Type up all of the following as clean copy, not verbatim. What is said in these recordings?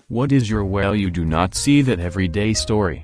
What is your well you do not see that everyday story?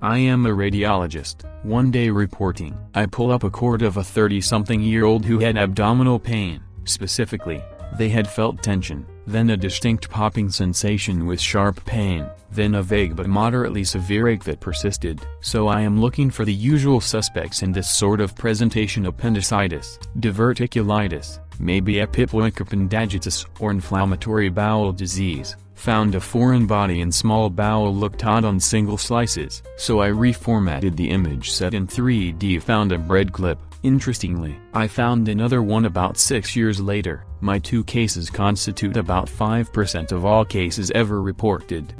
I am a radiologist. One day reporting, I pull up a cord of a 30-something-year-old who had abdominal pain. Specifically, they had felt tension, then a distinct popping sensation with sharp pain, then a vague but moderately severe ache that persisted. So I am looking for the usual suspects in this sort of presentation: appendicitis, diverticulitis, maybe epipoicopendagitis or inflammatory bowel disease. Found a foreign body in small bowel, looked odd on single slices. So I reformatted the image set in 3D, found a bread clip. Interestingly, I found another one about 6 years later. My two cases constitute about 5% of all cases ever reported.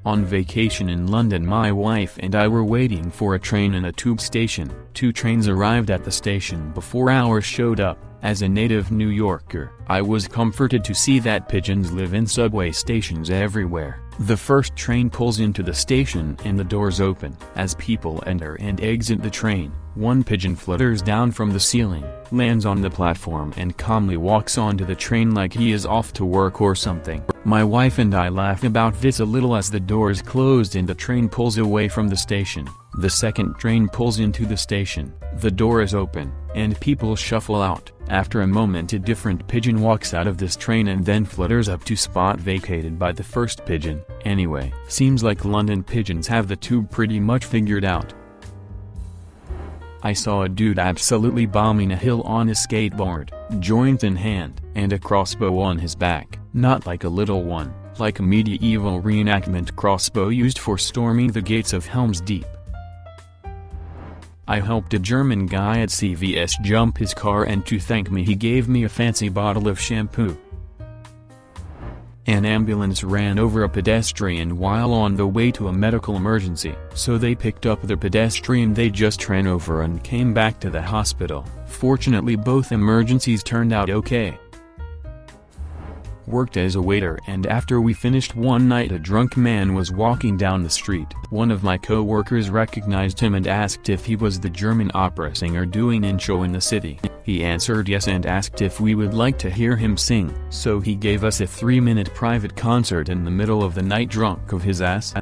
On vacation in London, my wife and I were waiting for a train in a tube station. 2 trains arrived at the station before ours showed up. As a native New Yorker, I was comforted to see that pigeons live in subway stations everywhere. The first train pulls into the station and the doors open. As people enter and exit the train, one pigeon flutters down from the ceiling, lands on the platform and calmly walks onto the train like he is off to work or something. My wife and I laugh about this a little as the doors closed and the train pulls away from the station. The second train pulls into the station, the door is open, and people shuffle out. After a moment, a different pigeon walks out of this train and then flutters up to spot vacated by the first pigeon. Anyway, seems like London pigeons have the tube pretty much figured out. I saw a dude absolutely bombing a hill on his skateboard, joint in hand, and a crossbow on his back. Not like a little one, like a medieval reenactment crossbow used for storming the gates of Helm's Deep. I helped a German guy at CVS jump his car, and to thank me he gave me a fancy bottle of shampoo. An ambulance ran over a pedestrian while on the way to a medical emergency, so they picked up the pedestrian they just ran over and came back to the hospital. Fortunately, both emergencies turned out okay. Worked as a waiter, and after we finished one night, a drunk man was walking down the street. One of my co-workers recognized him and asked if he was the German opera singer doing a show in the city. He answered yes and asked if we would like to hear him sing. So he gave us a 3-minute private concert in the middle of the night, drunk of his ass.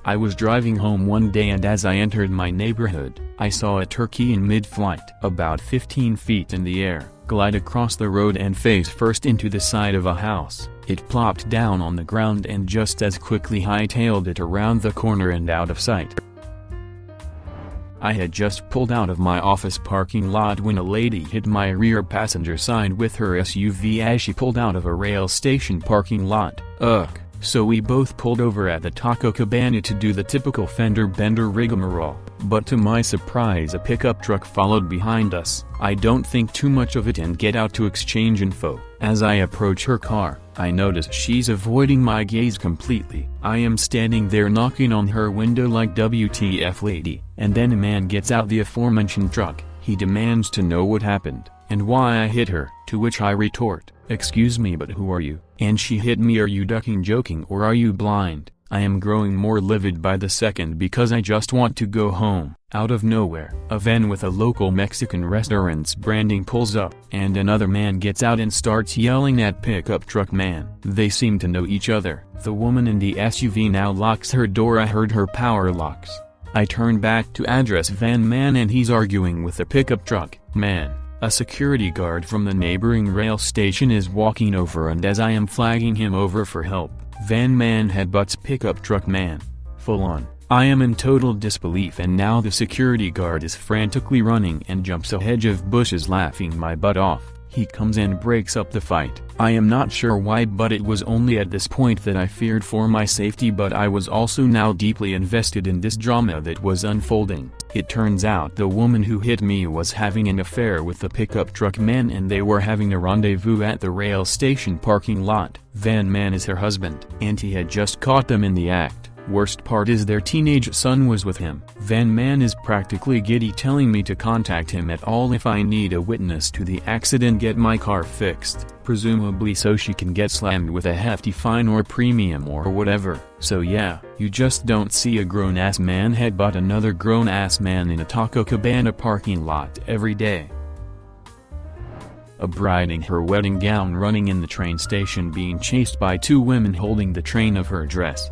I was driving home one day, and as I entered my neighborhood, I saw a turkey in mid-flight, about 15 feet in the air, glide across the road and face first into the side of a house. It plopped down on the ground and just as quickly hightailed it around the corner and out of sight. I had just pulled out of my office parking lot when a lady hit my rear passenger side with her SUV as she pulled out of a rail station parking lot. Ugh. So we both pulled over at the Taco Cabana to do the typical fender bender rigmarole, but to my surprise a pickup truck followed behind us. I don't think too much of it and get out to exchange info. As I approach her car, I notice she's avoiding my gaze completely. I am standing there knocking on her window like WTF lady, and then a man gets out the aforementioned truck. He demands to know what happened, and why I hit her, to which I retort, "Excuse me, but who are you? And she hit me. Are you ducking, joking, or are you blind?" I am growing more livid by the second because I just want to go home. Out of nowhere, a van with a local Mexican restaurant's branding pulls up, and another man gets out and starts yelling at pickup truck man. They seem to know each other. The woman in the SUV now locks her door. I heard her power locks. I turn back to address van man, and he's arguing with the pickup truck man. A security guard from the neighboring rail station is walking over, and as I am flagging him over for help, van man headbutts pickup truck man. Full on. I am in total disbelief, and now the security guard is frantically running and jumps a hedge of bushes laughing my butt off. He comes and breaks up the fight. I am not sure why, but it was only at this point that I feared for my safety, but I was also now deeply invested in this drama that was unfolding. It turns out the woman who hit me was having an affair with the pickup truck man, and they were having a rendezvous at the rail station parking lot. Van man is her husband, and he had just caught them in the act. Worst part is their teenage son was with him. Van man is practically giddy, telling me to contact him at all if I need a witness to the accident, get my car fixed, presumably so she can get slammed with a hefty fine or premium or whatever. So yeah, you just don't see a grown-ass man headbutt another grown-ass man in a Taco Cabana parking lot every day. A bride in her wedding gown running in the train station being chased by two women holding the train of her dress.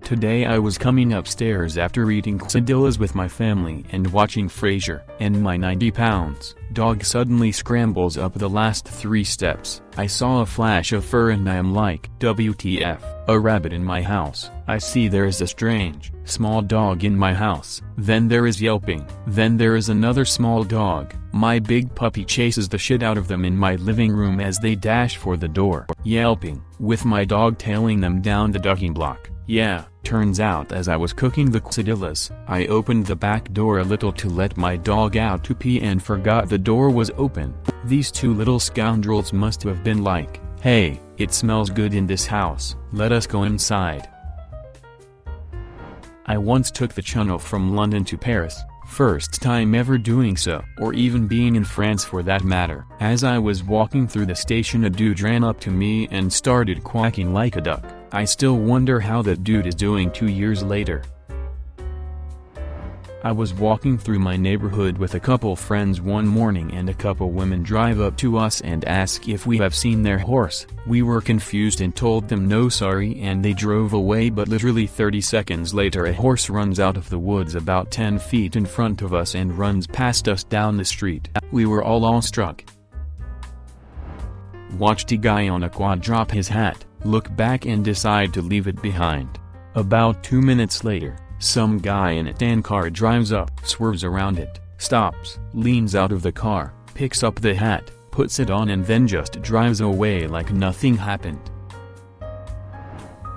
Today I was coming upstairs after eating quesadillas with my family and watching Frasier, and my 90-pound dog suddenly scrambles up the last 3 steps. I saw a flash of fur and I am like, WTF, a rabbit in my house. I see there is a strange, small dog in my house. Then there is yelping. Then there is another small dog. My big puppy chases the shit out of them in my living room as they dash for the door, yelping, with my dog tailing them down the ducking block. Yeah, turns out as I was cooking the quesadillas, I opened the back door a little to let my dog out to pee and forgot the door was open. These two little scoundrels must have been like, "Hey, it smells good in this house, let us go inside." I once took the channel from London to Paris, first time ever doing so, or even being in France for that matter. As I was walking through the station, a dude ran up to me and started quacking like a duck. I still wonder how that dude is doing 2 years later. I was walking through my neighborhood with a couple friends one morning and a couple women drive up to us and ask if we have seen their horse. We were confused and told them no sorry, and they drove away, but literally 30 seconds later a horse runs out of the woods about 10 feet in front of us and runs past us down the street. We were all awestruck. Watched a guy on a quad drop his hat, look back and decide to leave it behind. About 2 minutes later, some guy in a tan car drives up, swerves around it, stops, leans out of the car, picks up the hat, puts it on and then just drives away like nothing happened.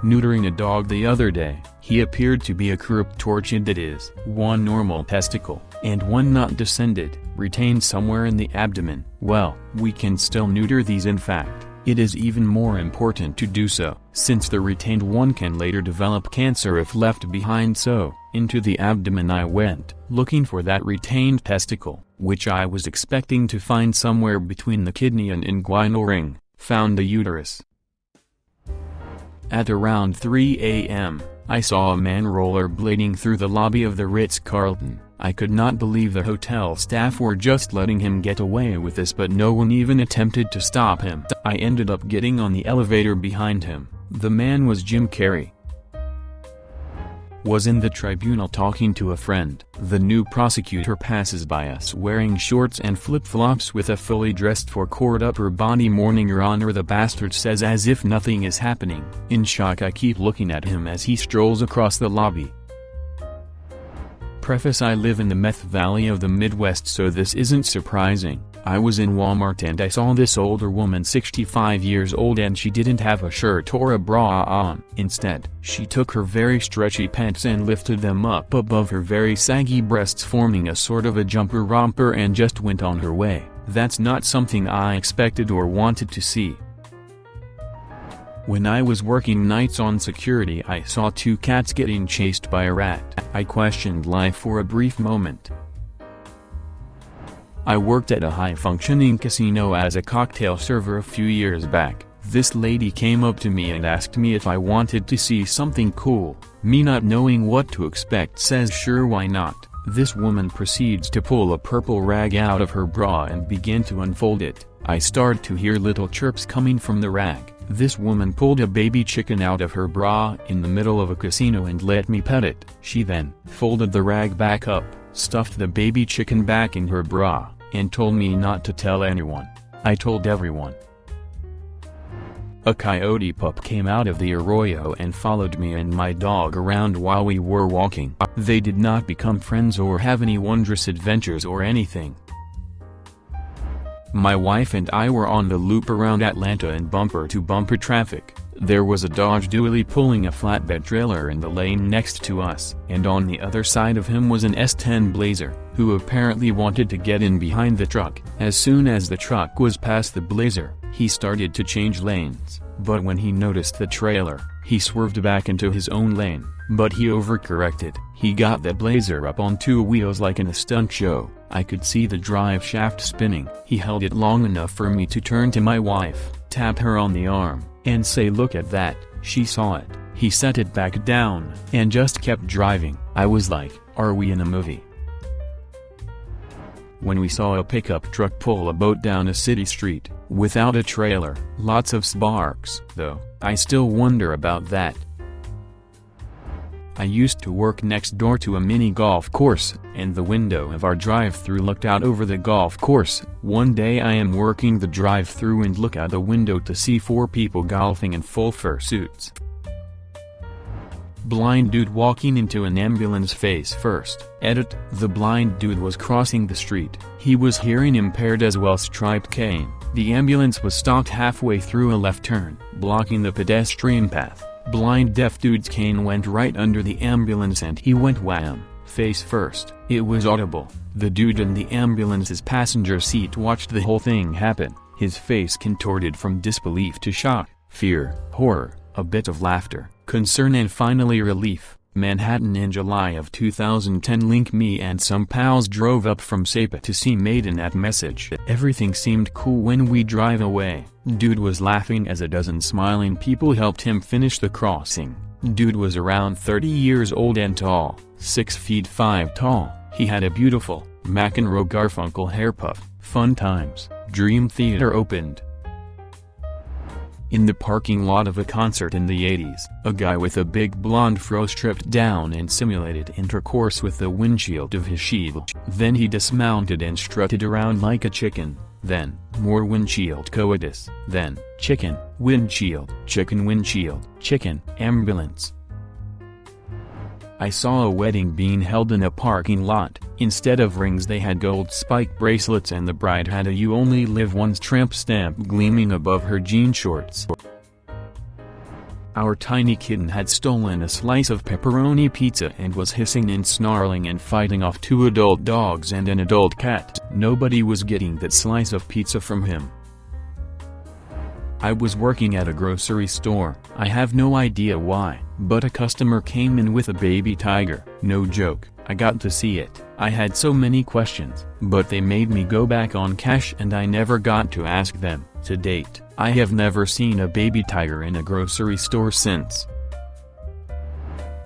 Neutering a dog the other day, he appeared to be a corrupt tortured, that is, one normal testicle, and one not descended, retained somewhere in the abdomen. Well, we can still neuter these. In fact, it is even more important to do so, since the retained one can later develop cancer if left behind. So, into the abdomen I went, looking for that retained testicle, which I was expecting to find somewhere between the kidney and inguinal ring, found the uterus. At around 3 a.m., I saw a man rollerblading through the lobby of the Ritz-Carlton. I could not believe the hotel staff were just letting him get away with this, but no one even attempted to stop him. I ended up getting on the elevator behind him. The man was Jim Carrey. Was in the tribunal talking to a friend. The new prosecutor passes by us wearing shorts and flip-flops with a fully dressed for court upper body. "Morning, Your Honor," the bastard says as if nothing is happening. In shock I keep looking at him as he strolls across the lobby. Preface: I live in the meth valley of the Midwest, so this isn't surprising. I was in Walmart and I saw this older woman, 65 years old, and she didn't have a shirt or a bra on. Instead, she took her very stretchy pants and lifted them up above her very saggy breasts, forming a sort of a jumper romper, and just went on her way. That's not something I expected or wanted to see. When I was working nights on security, I saw 2 cats getting chased by a rat. I questioned life for a brief moment. I worked at a high-functioning casino as a cocktail server a few years back. This lady came up to me and asked me if I wanted to see something cool. Me, not knowing what to expect, says sure, why not. This woman proceeds to pull a purple rag out of her bra and begin to unfold it. I start to hear little chirps coming from the rag. This woman pulled a baby chicken out of her bra in the middle of a casino and let me pet it. She then folded the rag back up, stuffed the baby chicken back in her bra, and told me not to tell anyone. I told everyone. A coyote pup came out of the arroyo and followed me and my dog around while we were walking. They did not become friends or have any wondrous adventures or anything. My wife and I were on the loop around Atlanta in bumper-to-bumper traffic. There was a Dodge dually pulling a flatbed trailer in the lane next to us, and on the other side of him was an S10 Blazer, who apparently wanted to get in behind the truck. As soon as the truck was past the Blazer, he started to change lanes, but when he noticed the trailer, he swerved back into his own lane, but he overcorrected. He got the Blazer up on 2 wheels like in a stunt show. I could see the drive shaft spinning. He held it long enough for me to turn to my wife, tap her on the arm, and say, "Look at that." She saw it. He set it back down, and just kept driving. I was like, are we in a movie? when we saw a pickup truck pull a boat down a city street, without a trailer. Lots of sparks, though. I still wonder about that. I used to work next door to a mini golf course, and the window of our drive-thru looked out over the golf course. One day I am working the drive-thru and look out the window to see 4 people golfing in full fursuits. Blind dude walking into an ambulance face first. Edit: the blind dude was crossing the street. He was hearing impaired as well. Striped cane. The ambulance was stopped halfway through a left turn, blocking the pedestrian path. Blind deaf dude's cane went right under the ambulance and he went wham, face first. It was audible. The dude in the ambulance's passenger seat watched the whole thing happen, his face contorted from disbelief to shock, fear, horror, a bit of laughter, concern and finally relief. Manhattan in July of 2010. Link: me and some pals drove up from Sapa to see Maiden at Message. Everything seemed cool when we drive away. Dude was laughing as a dozen smiling people helped him finish the crossing. Dude was around 30 years old and tall, 6 feet 5 tall. He had a beautiful, McEnroe Garfunkel hair puff. Fun times. Dream Theater opened in the parking lot of a concert in the 80s. A guy with a big blonde fro stripped down and simulated intercourse with the windshield of his shield. Then he dismounted and strutted around like a chicken. Then, more windshield coitus. Then, chicken, windshield, chicken, windshield, chicken, ambulance. I saw a wedding being held in a parking lot. Instead of rings they had gold spike bracelets and the bride had a "You Only Live Once" tramp stamp gleaming above her jean shorts. Our tiny kitten had stolen a slice of pepperoni pizza and was hissing and snarling and fighting off 2 adult dogs and an adult cat. Nobody was getting that slice of pizza from him. I was working at a grocery store. I have no idea why, but a customer came in with a baby tiger. No joke, I got to see it. I had so many questions, but they made me go back on cash and I never got to ask them. To date, I have never seen a baby tiger in a grocery store since.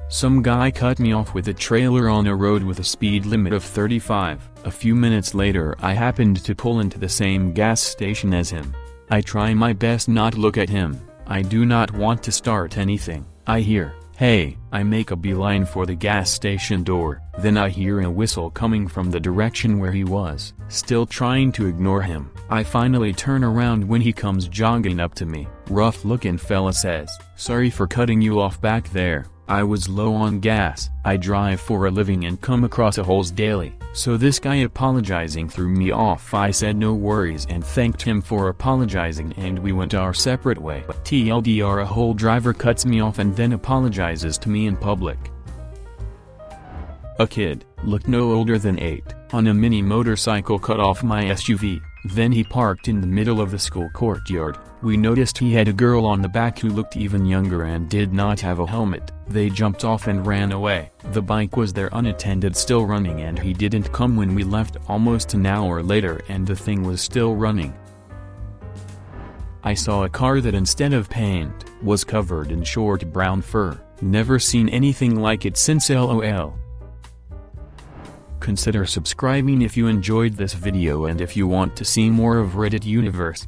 Some guy cut me off with a trailer on a road with a speed limit of 35. A few minutes later I happened to pull into the same gas station as him. I try my best not look at him. I do not want to start anything. I hear, "Hey," I make a beeline for the gas station door. Then I hear a whistle coming from the direction where he was. Still trying to ignore him, I finally turn around when he comes jogging up to me. Rough-looking fella says, "Sorry for cutting you off back there. I was low on gas. I drive for a living and come across holes daily." So this guy apologizing threw me off. I said no worries and thanked him for apologizing and we went our separate way. TLDR: a whole driver cuts me off and then apologizes to me in public. A kid, looked no older than 8, on a mini motorcycle cut off my SUV. Then he parked in the middle of the school courtyard. We noticed he had a girl on the back who looked even younger and did not have a helmet. They jumped off and ran away. The bike was there unattended, still running, and he didn't come when we left almost an hour later and the thing was still running. I saw a car that instead of paint, was covered in short brown fur. Never seen anything like it since. LOL. Consider subscribing if you enjoyed this video and if you want to see more of Reddit Universe.